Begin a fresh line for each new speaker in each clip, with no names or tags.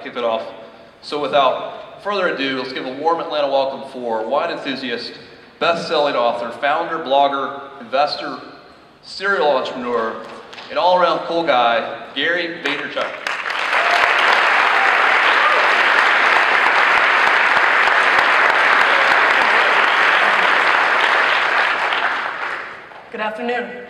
Kick it off. So without further ado, let's give a warm Atlanta welcome for wine enthusiast, best-selling author, founder, blogger, investor, serial entrepreneur, and all-around cool guy, Gary Vaynerchuk.
Good afternoon.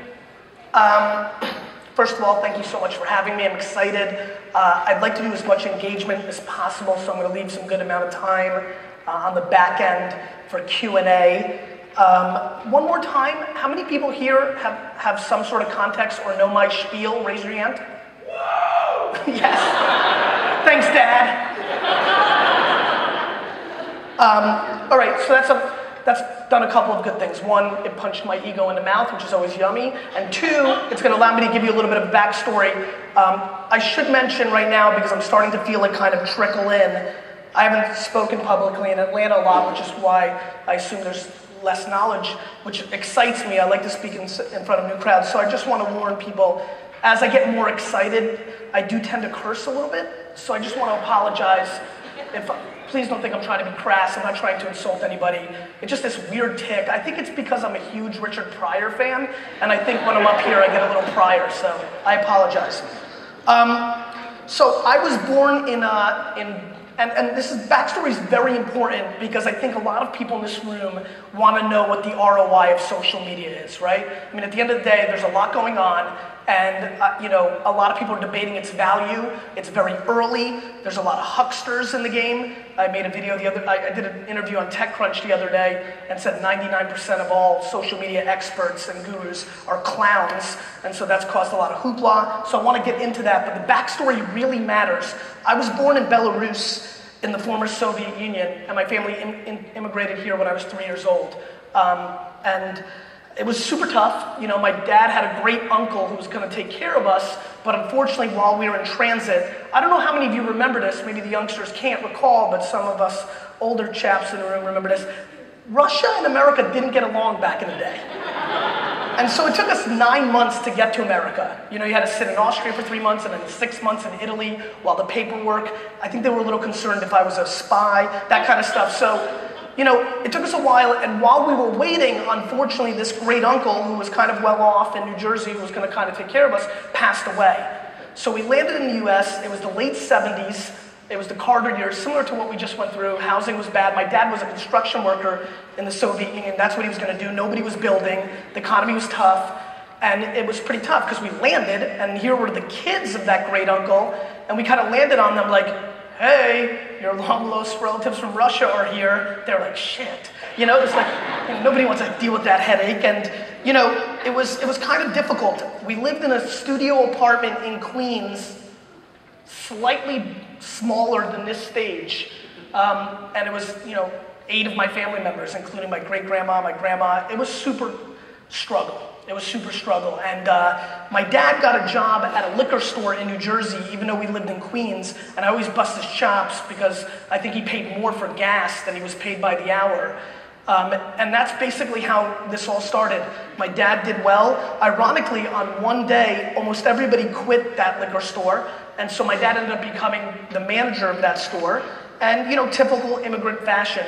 First of all, thank you so much for having me. I'm excited. I'd like to do as much engagement as possible, so I'm going to leave some good amount of time on the back end for Q&A. One more time, how many people here have some sort of context or know my spiel? Raise your hand. Whoa! Yes. Thanks, Dad. All right, so that's done a couple of good things. One, it punched my ego in the mouth, which is always yummy. And two, it's going to allow me to give you a little bit of backstory. I should mention right now, because I'm starting to feel it kind of trickle in, I haven't spoken publicly in Atlanta a lot, which is why I assume there's less knowledge, which excites me. I like to speak in front of new crowds. So I just want to warn people, as I get more excited, I do tend to curse a little bit. So I just want to apologize. Please don't think I'm trying to be crass. I'm not trying to insult anybody. It's just this weird tick. I think it's because I'm a huge Richard Pryor fan, and I think when I'm up here, I get a little Pryor, so I apologize. So I was born and this backstory is very important because I think a lot of people in this room want to know what the ROI of social media is, right? I mean, at the end of the day, there's a lot going on, and a lot of people are debating its value. It's very early. There's a lot of hucksters in the game. I made a video I did an interview on TechCrunch the other day and said 99% of all social media experts and gurus are clowns, and so that's caused a lot of hoopla. So I want to get into that, but the backstory really matters. I was born in Belarus in the former Soviet Union, and my family immigrated here when I was 3 years old. And it was super tough. My dad had a great uncle who was going to take care of us, but unfortunately, while we were in transit, I don't know how many of you remember this, maybe the youngsters can't recall, but some of us older chaps in the room remember this. Russia and America didn't get along back in the day. And so it took us 9 months to get to America. You had to sit in Austria for 3 months and then 6 months in Italy while the paperwork, I think they were a little concerned if I was a spy, that kind of stuff. So, it took us a while, and while we were waiting, unfortunately, this great uncle who was kind of well off in New Jersey, who was going to kind of take care of us, passed away. So we landed in the US, it was the late 70s, it was the Carter years, similar to what we just went through. Housing was bad. My dad was a construction worker in the Soviet Union. That's what he was going to do. Nobody was building. The economy was tough. And it was pretty tough because we landed, and here were the kids of that great uncle, and we kind of landed on them like, hey, your long-lost relatives from Russia are here. They're like, shit. It's like, nobody wants to deal with that headache. And, it was kind of difficult. We lived in a studio apartment in Queens, slightly smaller than this stage. And it was, 8 of my family members, including my great-grandma, my grandma. It was super struggle. It was super struggle. And my dad got a job at a liquor store in New Jersey, even though we lived in Queens. And I always bust his chops because I think he paid more for gas than he was paid by the hour. And that's basically how this all started. My dad did well. Ironically, on one day, almost everybody quit that liquor store. And so my dad ended up becoming the manager of that store. And, typical immigrant fashion,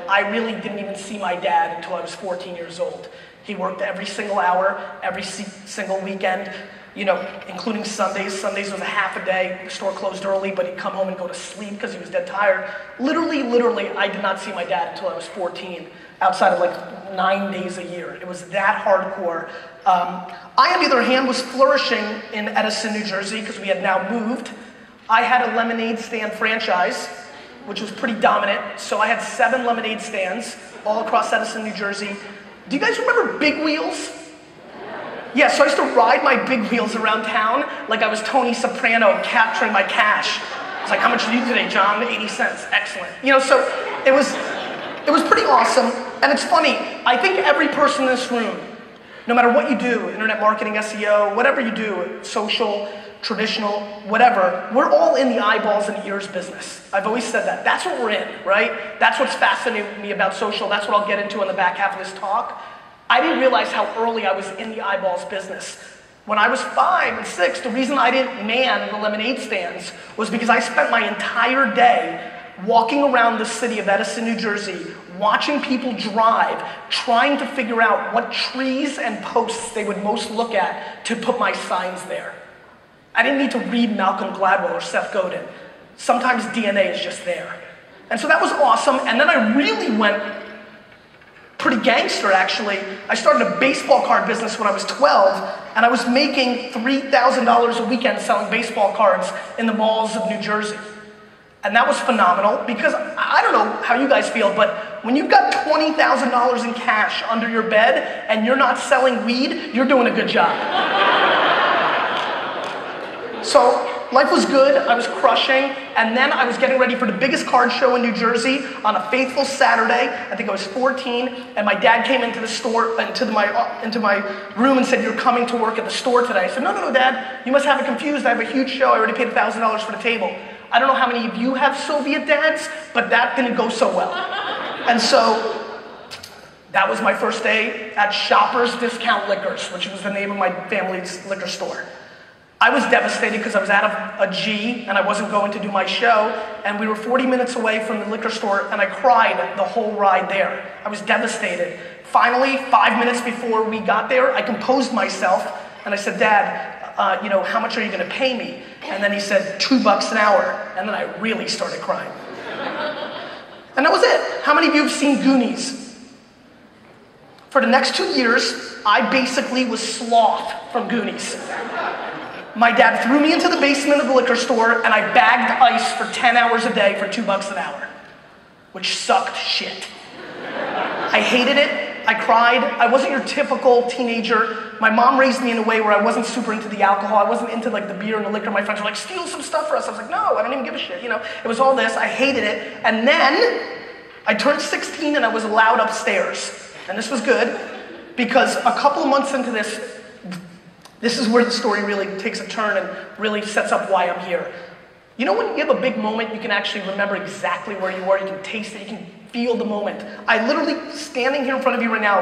I really didn't even see my dad until I was 14 years old. He worked every single hour, every single weekend, including Sundays. Sundays was a half a day. The store closed early, but he'd come home and go to sleep because he was dead tired. Literally, I did not see my dad until I was 14, outside of like 9 days a year. It was that hardcore. I, on the other hand, was flourishing in Edison, New Jersey, because we had now moved. I had a lemonade stand franchise, which was pretty dominant. So I had 7 lemonade stands all across Edison, New Jersey. Do you guys remember Big Wheels? Yeah, so I used to ride my Big Wheels around town like I was Tony Soprano capturing my cash. It's like, how much did you do today, John? 80 cents. Excellent. You know, so it was pretty awesome. And it's funny, I think every person in this room, no matter what you do, internet marketing, SEO, whatever you do, social, traditional, whatever, we're all in the eyeballs and ears business. I've always said that. That's what we're in, right? That's what's fascinating me about social. That's what I'll get into in the back half of this talk. I didn't realize how early I was in the eyeballs business. When I was 5 and 6, the reason I didn't man the lemonade stands was because I spent my entire day walking around the city of Edison, New Jersey, watching people drive, trying to figure out what trees and posts they would most look at to put my signs there. I didn't need to read Malcolm Gladwell or Seth Godin. Sometimes DNA is just there. And so that was awesome. And then I really went pretty gangster, actually. I started a baseball card business when I was 12, and I was making $3,000 a weekend selling baseball cards in the malls of New Jersey. And that was phenomenal because I don't know how you guys feel, but when you've got $20,000 in cash under your bed and you're not selling weed, you're doing a good job. So life was good, I was crushing, and then I was getting ready for the biggest card show in New Jersey on a fateful Saturday. I think I was 14, and my dad came into the store, into my room and said, "You're coming to work at the store today." I said, No, Dad, you must have it confused. I have a huge show, I already paid $1,000 for the table. I don't know how many of you have Soviet dads, but that didn't go so well. And so that was my first day at Shoppers Discount Liquors, which was the name of my family's liquor store. I was devastated because I was out of a G and I wasn't going to do my show, and we were 40 minutes away from the liquor store, and I cried the whole ride there. I was devastated. Finally, 5 minutes before we got there, I composed myself and I said, "Dad, how much are you going to pay me?" And then he said, $2 an hour. And then I really started crying. And that was it. How many of you have seen Goonies? For the next 2 years, I basically was sloth from Goonies. My dad threw me into the basement of the liquor store, and I bagged ice for 10 hours a day for $2 an hour, which sucked shit. I hated it. I cried. I wasn't your typical teenager. My mom raised me in a way where I wasn't super into the alcohol. I wasn't into like the beer and the liquor. My friends were like, "Steal some stuff for us." I was like, "No, I don't even give a shit." You know, it was all this. I hated it. And then I turned 16 and I was allowed upstairs. And this was good because a couple of months into this is where the story really takes a turn and really sets up why I'm here. You know when you have a big moment, you can actually remember exactly where you are, you can taste it, you can feel the moment. I literally, standing here in front of you right now,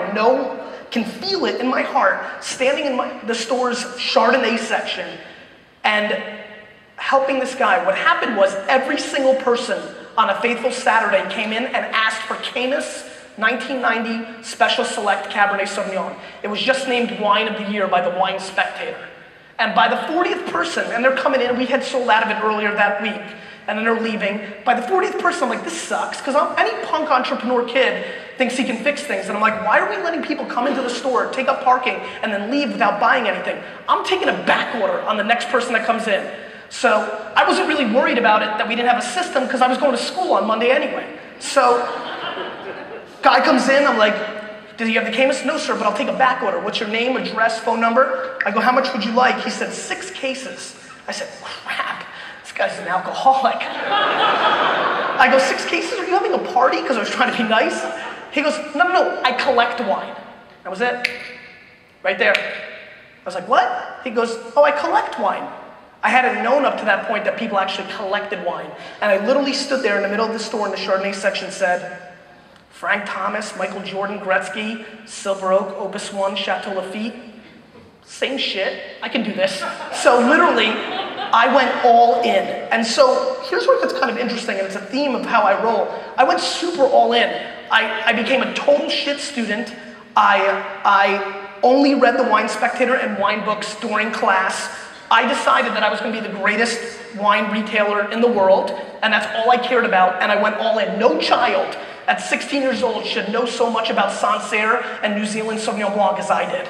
can feel it in my heart, standing in the store's Chardonnay section and helping this guy. What happened was every single person on a fateful Saturday came in and asked for Camus 1990 Special Select Cabernet Sauvignon. It was just named Wine of the Year by the Wine Spectator. And by the 40th person, and they're coming in, we had sold out of it earlier that week, and then they're leaving. By the 40th person, I'm like, this sucks, because any punk entrepreneur kid thinks he can fix things. And I'm like, why are we letting people come into the store, take up parking, and then leave without buying anything? I'm taking a back order on the next person that comes in. So I wasn't really worried about it, that we didn't have a system, because I was going to school on Monday anyway. So guy comes in, I'm like, "Did you have the Camus?" "No, sir, but I'll take a back order. What's your name, address, phone number?" I go, "How much would you like?" He said, 6 cases. I said, crap, this guy's an alcoholic. I go, 6 cases? Are you having a party? Because I was trying to be nice. He goes, no, I collect wine. That was it. Right there. I was like, what? He goes, oh, I collect wine. I hadn't known up to that point that people actually collected wine. And I literally stood there in the middle of the store in the Chardonnay section and said, Frank Thomas, Michael Jordan, Gretzky, Silver Oak, Opus One, Chateau Lafite. Same shit, I can do this. So literally, I went all in. And so here's where it gets kind of interesting, and it's a theme of how I roll. I went super all in. I became a total shit student. I only read the Wine Spectator and wine books during class. I decided that I was going to be the greatest wine retailer in the world, and that's all I cared about, and I went all in. No child at 16 years old should know so much about Sancerre and New Zealand Sauvignon Blanc as I did.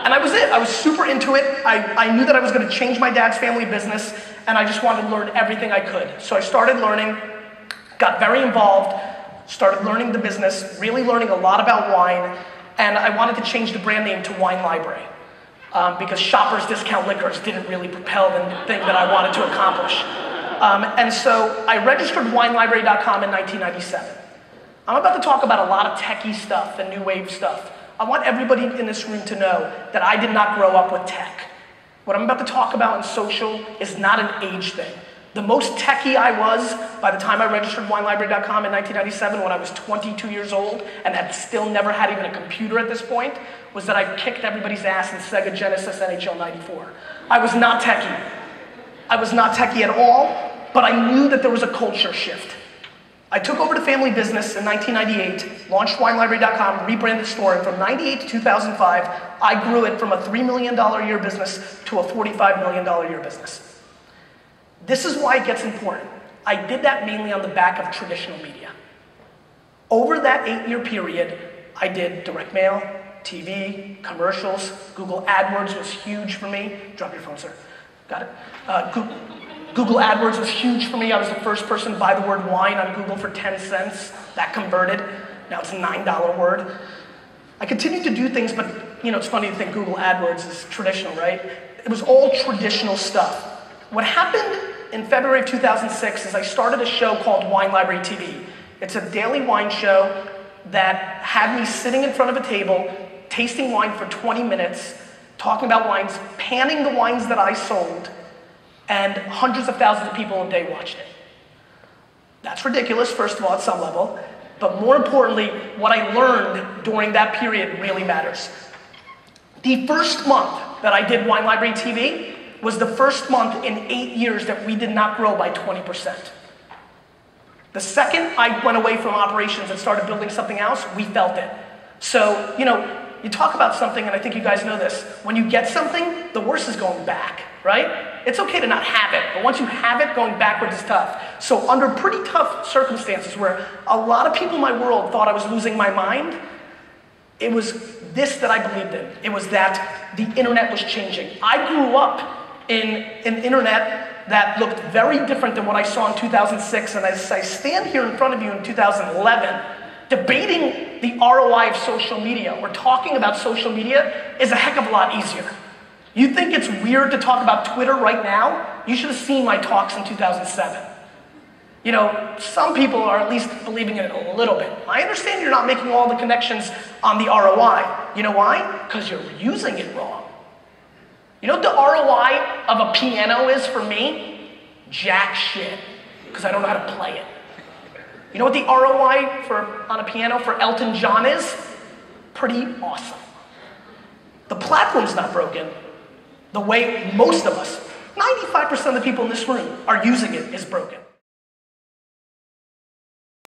And I was it. I was super into it. I knew that I was going to change my dad's family business, and I just wanted to learn everything I could. So I started learning, got very involved, started learning the business, really learning a lot about wine, and I wanted to change the brand name to Wine Library because Shoppers Discount Liquors didn't really propel the thing that I wanted to accomplish. And so I registered WineLibrary.com in 1997. I'm about to talk about a lot of techie stuff and new wave stuff. I want everybody in this room to know that I did not grow up with tech. What I'm about to talk about in social is not an age thing. The most techie I was by the time I registered WineLibrary.com in 1997 when I was 22 years old and had still never had even a computer at this point was that I kicked everybody's ass in Sega Genesis NHL 94. I was not techie. I was not techie at all, but I knew that there was a culture shift. I took over the family business in 1998, launched WineLibrary.com, rebranded the store, and from 98 to 2005, I grew it from a $3 million a year business to a $45 million a year business. This is why it gets important. I did that mainly on the back of traditional media. Over that 8-year period, I did direct mail, TV, commercials. Google AdWords was huge for me. Drop your phone, sir. Got it? Google AdWords was huge for me. I was the first person to buy the word wine on Google for 10 cents. That converted. Now it's a $9 word. I continued to do things, but it's funny to think Google AdWords is traditional, right? It was all traditional stuff. What happened in February of 2006 is I started a show called Wine Library TV. It's a daily wine show that had me sitting in front of a table, tasting wine for 20 minutes, talking about wines, panning the wines that I sold, and hundreds of thousands of people a day watched it. That's ridiculous, first of all, at some level, but more importantly, what I learned during that period really matters. The first month that I did Wine Library TV was the first month in 8 years that we did not grow by 20%. The second I went away from operations and started building something else, we felt it. So, you talk about something, and I think you guys know this. When you get something, the worst is going back, right? It's okay to not have it, but once you have it, going backwards is tough. So under pretty tough circumstances where a lot of people in my world thought I was losing my mind, it was this that I believed in. It was that the internet was changing. I grew up in an internet that looked very different than what I saw in 2006, and as I stand here in front of you in 2011, debating the ROI of social media, or talking about social media, is a heck of a lot easier. You think it's weird to talk about Twitter right now? You should have seen my talks in 2007. Some people are at least believing in it a little bit. I understand you're not making all the connections on the ROI. You know why? Because you're using it wrong. You know what the ROI of a piano is for me? Jack shit, because I don't know how to play it. You know what the ROI on a piano for Elton John is? Pretty awesome. The platform's not broken. The way most of us, 95% of the people in this room are using it, is broken.